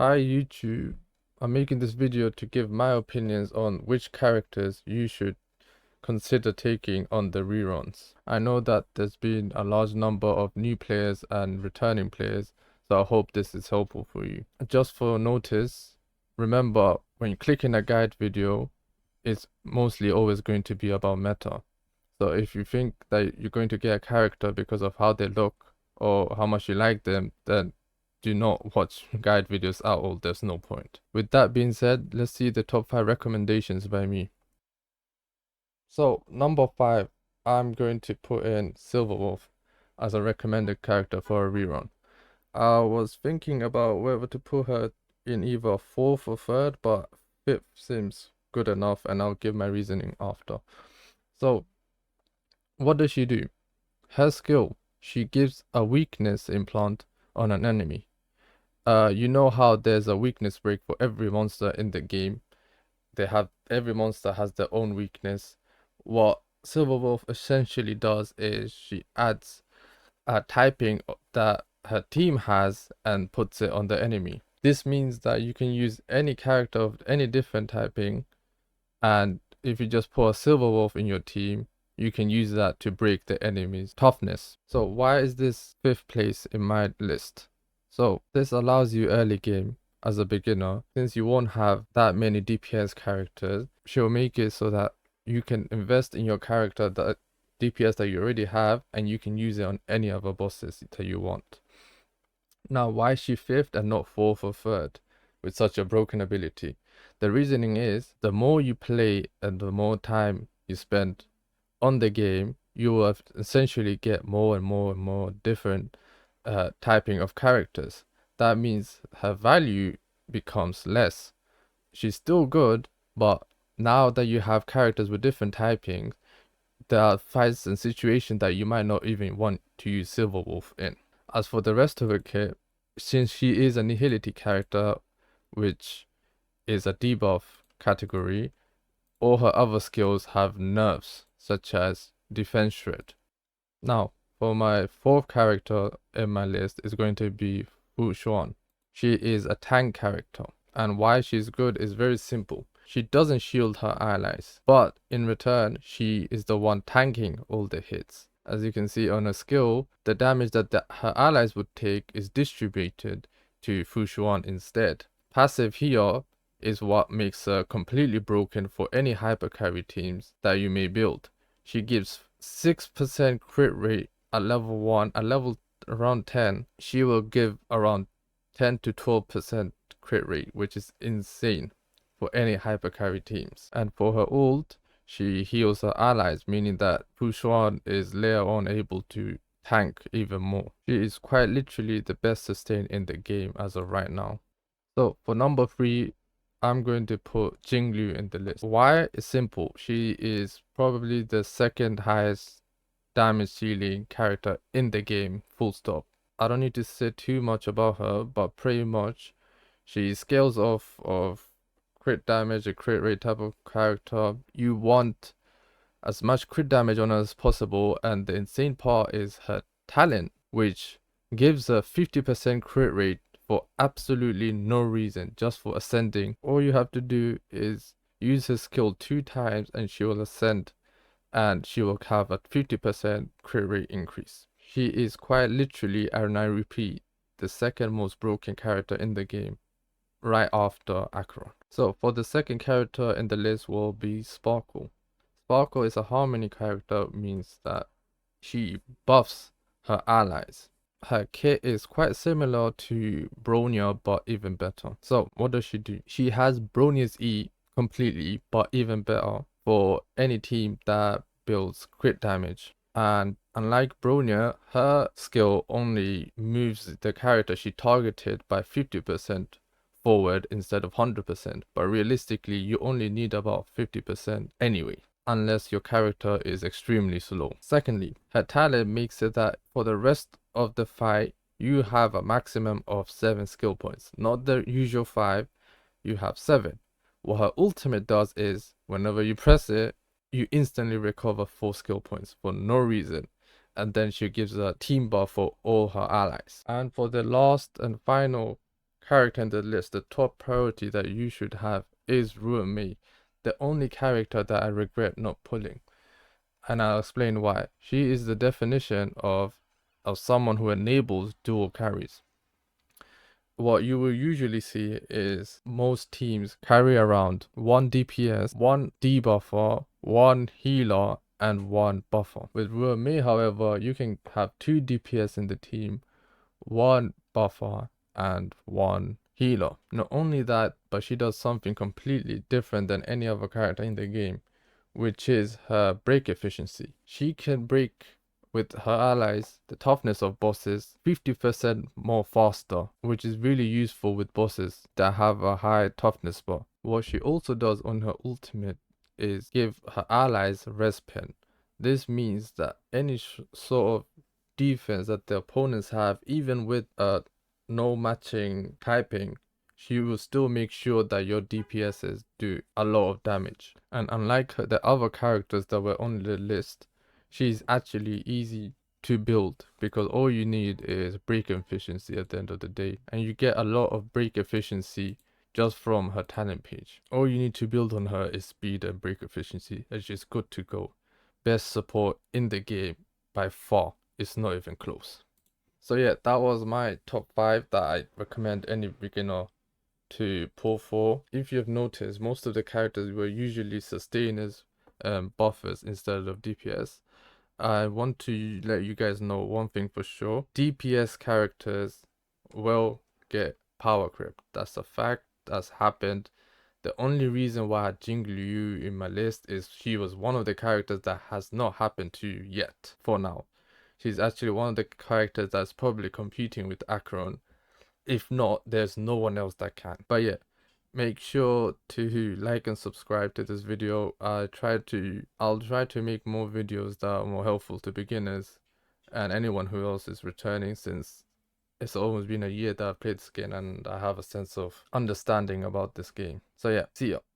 Hi YouTube, I'm making this video to give my opinions on which characters you should consider taking on the reruns. I know that there's been a large number of new players and returning players, so I hope this is helpful for you. Just for notice, remember when clicking a guide video, it's mostly always going to be about meta. So if you think that you're going to get a character because of how they look or how much you like them, then do not watch guide videos at all. There's no point. With that being said, let's see the top 5 recommendations by me. So number 5, I'm going to put in Silverwolf as a recommended character for a rerun. I was thinking about whether to put her in either 4th or 3rd, but 5th seems good enough, and I'll give my reasoning after. So what does she do? Her skill, she gives a weakness implant on an enemy. You know how there's a weakness break for every monster in the game. Every monster has their own weakness. What Silverwolf essentially does is she adds a typing that her team has and puts it on the enemy. This means that you can use any character of any different typing, and if you just put a Silverwolf in your team, you can use that to break the enemy's toughness. So why is this 5th place in my list? So this allows you early game as a beginner, since you won't have that many DPS characters. She'll make it so that you can invest in your character, the DPS that you already have, and you can use it on any other bosses that you want. Now, why is she 5th and not 4th or 3rd with such a broken ability? The reasoning is the more you play and the more time you spend on the game, you will essentially get more and more different typing of characters. That means her value becomes less. She's still good, but now that you have characters with different typings, there are fights and situations that you might not even want to use Silverwolf in. As for the rest of her kit, since she is a nihility character, which is a debuff category, all her other skills have nerfs, such as defense shred. Now, for my 4th character in my list is going to be Xuan. She is a tank character, and why she's good is very simple. She doesn't shield her allies, but in return, she is the one tanking all the hits. As you can see on her skill, the damage that her allies would take is distributed to Fu Xuan instead. Passive here is what makes her completely broken for any hypercarry teams that you may build. She gives 6% crit rate at level 1, at level around 10, she will give around 10 to 12% crit rate, which is insane for any hypercarry teams. And for her ult, she heals her allies, meaning that Fu Xuan is later on able to tank even more. She is quite literally the best sustain in the game as of right now. So for number 3, I'm going to put Jingliu in the list. Why? It's simple. She is probably the 2nd highest damage ceiling character in the game, full stop. I don't need to say too much about her, but pretty much she scales off of crit damage, a crit rate type of character. You want as much crit damage on her as possible, and the insane part is her talent, which gives her 50% crit rate for absolutely no reason, just for ascending. All you have to do is use her skill 2 times and she will ascend, and she will have a 50% crit rate increase. She is quite literally, and I repeat, the 2nd most broken character in the game, right after Acheron. So for the 2nd character in the list will be Sparkle. Sparkle is a harmony character, means that she buffs her allies. Her kit is quite similar to Bronya, but even better. So what does she do? She has Bronya's E completely, but even better for any team that builds crit damage. And unlike Bronya, her skill only moves the character she targeted by 50% forward instead of 100%, but realistically you only need about 50% anyway, unless your character is extremely slow. Secondly, her talent makes it that for the rest of the fight you have a maximum of 7 skill points, not the usual 5, you have 7. What her ultimate does is, whenever you press it, you instantly recover 4 skill points for no reason, and then she gives a team buff for all her allies. And for the last and final character in the list, the top priority that you should have is Ruan Mei, the only character that I regret not pulling. And I'll explain why. She is the definition of someone who enables dual carries. What you will usually see is most teams carry around one DPS, one debuffer, one healer, and one buffer. With Ruan Mei, however, you can have two DPS in the team, one buffer, and one healer. Not only that, but she does something completely different than any other character in the game, which is her break efficiency. She can break with her allies the toughness of bosses 50% more faster, which is really useful with bosses that have a high toughness bar. What she also does on her ultimate is give her allies res pen. This means that any sort of defense that the opponents have, even with no matching typing, she will still make sure that your DPSs do a lot of damage. And unlike the other characters that were on the list, she's actually easy to build because all you need is break efficiency at the end of the day, and you get a lot of break efficiency just from her talent page. All you need to build on her is speed and break efficiency, and she's good to go. Best support in the game by far. It's not even close. So yeah, that was my top 5 that I recommend any beginner to pull for. If you've noticed, most of the characters were usually sustainers, buffers instead of DPS. I want to let you guys know one thing for sure. DPS characters will get power creep. That's a fact. That's happened. The only reason why I had Jingliu in my list is she was one of the characters that has not happened to yet for now. She's actually one of the characters that's probably competing with Acheron. If not, there's no one else that can. But yeah, make sure to like and subscribe to this video. I'll try to make more videos that are more helpful to beginners and anyone who else is returning, since it's almost been a year that I've played this game and I have a sense of understanding about this game. So yeah, see ya.